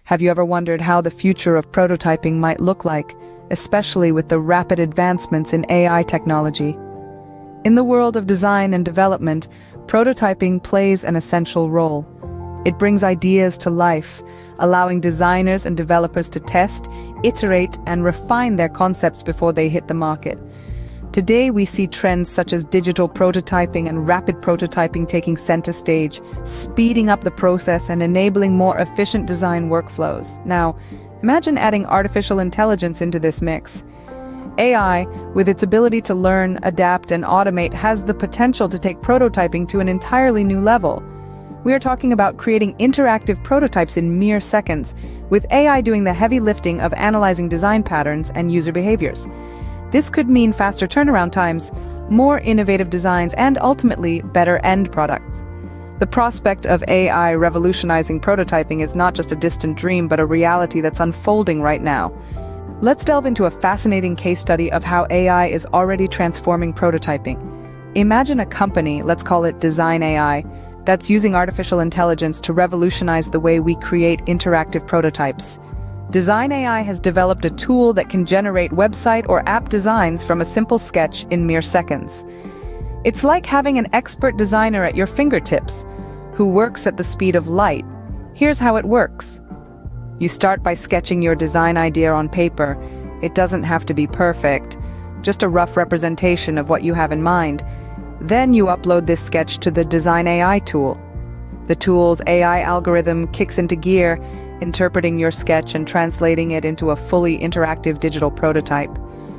Have you ever wondered how the future of prototyping might look like, especially with the rapid advancements in AI technology? In the world of design and development, prototyping plays an essential role. It brings ideas to life, allowing designers and developers to test, iterate, and refine their concepts before they hit the market. Today, we see trends such as digital prototyping and rapid prototyping taking center stage, speeding up the process and enabling more efficient design workflows. Now, imagine adding artificial intelligence into this mix. AI, with its ability to learn, adapt, and automate, has the potential to take prototyping to an entirely new level. We are talking about creating interactive prototypes in mere seconds, with AI doing the heavy lifting of analyzing design patterns and user behaviors. This could mean faster turnaround times, more innovative designs, and ultimately better end products. The prospect of AI revolutionizing prototyping is not just a distant dream, but a reality that's unfolding right now. Let's delve into a fascinating case study of how AI is already transforming prototyping. Imagine a company, let's call it Design AI, that's using artificial intelligence to revolutionize the way we create interactive prototypes. Design AI has developed a tool that can generate website or app designs from a simple sketch in mere seconds. It's like having an expert designer at your fingertips, who works at the speed of light. Here's how it works. You start by sketching your design idea on paper. It doesn't have to be perfect, just a rough representation of what you have in mind. Then you upload this sketch to the Design AI tool. The tool's AI algorithm kicks into gear, interpreting your sketch and translating it into a fully interactive digital prototype.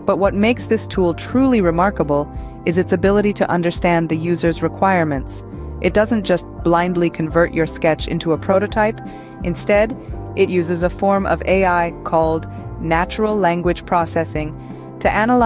But what makes this tool truly remarkable is its ability to understand the user's requirements. It doesn't just blindly convert your sketch into a prototype. Instead, it uses a form of AI called natural language processing to analyze